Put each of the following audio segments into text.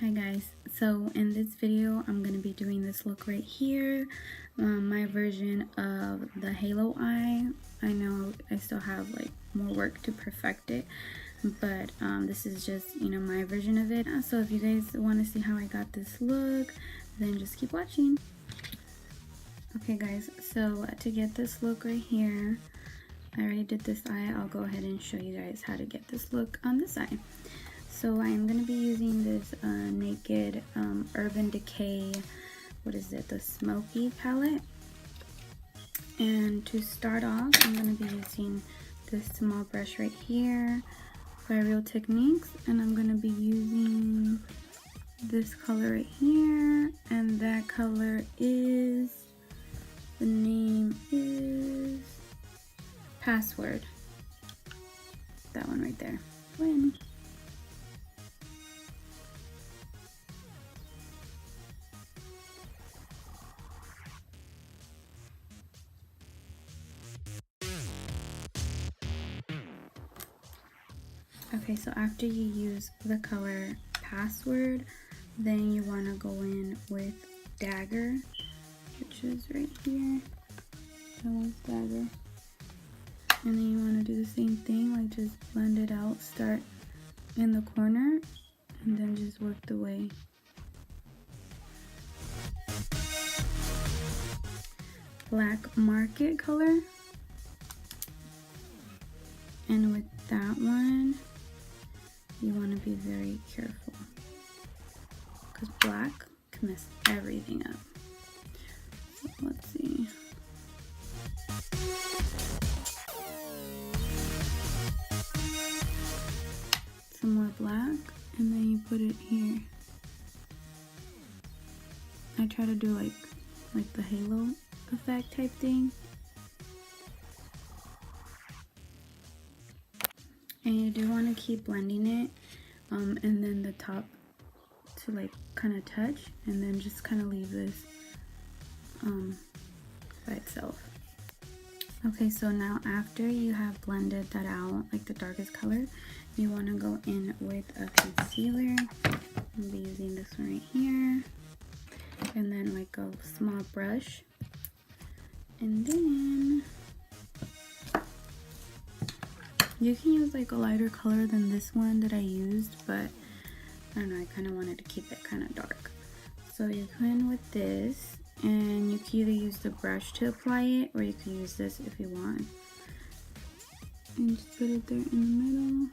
Hi guys, so in this video I'm going to be doing this look right here, my version of the halo eye. I know I still have like more work to perfect it, but this is just, my version of it. So if you guys want to see how I got this look, then just keep watching. Okay guys, so to get this look right here, I already did this eye. I'll go ahead and show you guys how to get this look on this eye. So I am going to be using this Naked Urban Decay, the Smoky palette. And to start off, I'm going to be using this small brush right here by Real Techniques. And I'm going to be using this color right here. And that color is, the name is Password. That one right there. Win. Okay, so after you use the color Password, then you want to go in with Dagger, which is right here. That one's Dagger. And then you want to do the same thing, like just blend it out. Start in the corner and then just work the way. Black Market color. And with that one, you want to be very careful because black can mess everything up. So let's see. Some more black, and then you put it here. I try to do like the halo effect type thing. And you do want to keep blending it, and then the top to like kind of touch, and then just kind of leave this by itself. Okay, so now after you have blended that out, like the darkest color, you want to go in with a concealer. I'll be using this one right here, and then like a small brush, and then you can use like a lighter color than this one that I used, but I don't know, I kind of wanted to keep it kind of dark. So you come in with this, and you can either use the brush to apply it, or you can use this if you want. And just put it there in the middle,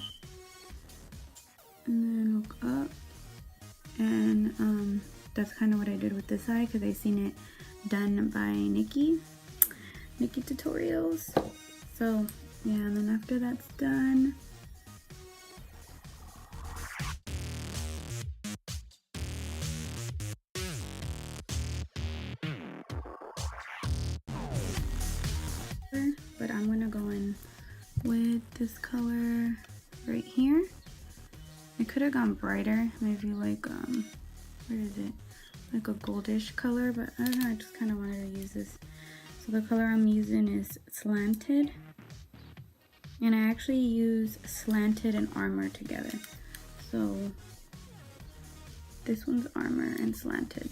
and then look up. And that's kind of what I did with this eye, because I seen it done by Nikki Tutorials. So yeah, and then after that's done, but I'm gonna go in with this color right here. I could have gone brighter, maybe like where is it, like a goldish color, but I don't know, I just kind of wanted to use this. So the color I'm using is Slanted. And I actually use Slanted and Armor together. So this one's Armor and Slanted.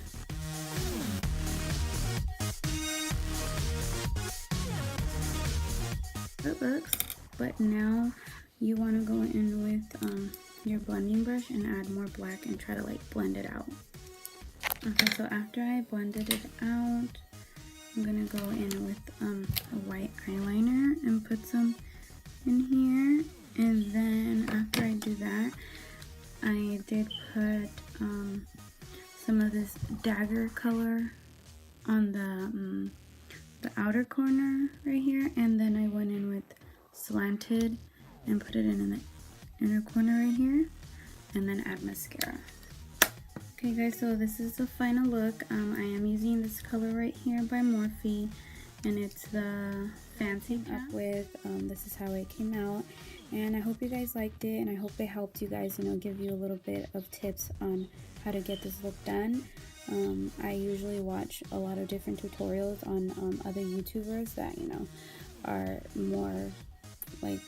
It works, but now you want to go in with your blending brush and add more black and try to like blend it out. Okay, so after I blended it out, I'm gonna go in with a white eyeliner and put some in here, and then after I do that, I did put some of this Dagger color on the outer corner right here, and then I went in with Slanted and put it in the inner corner right here, and then add mascara. Okay guys, so this is the final look. I am using this color right here by Morphe, and it's the Fancy Up With. This is how it came out, and I hope you guys liked it, and I hope it helped you guys, give you a little bit of tips on how to get this look done. I usually watch a lot of different tutorials on other YouTubers that are more like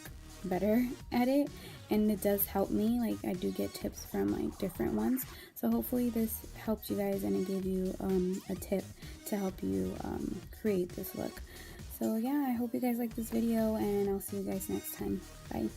better at it, and it does help me. Like, I do get tips from like different ones, So hopefully this helped you guys and it gave you a tip to help you create this look. So yeah, I hope you guys like this video, and I'll see you guys next time. Bye.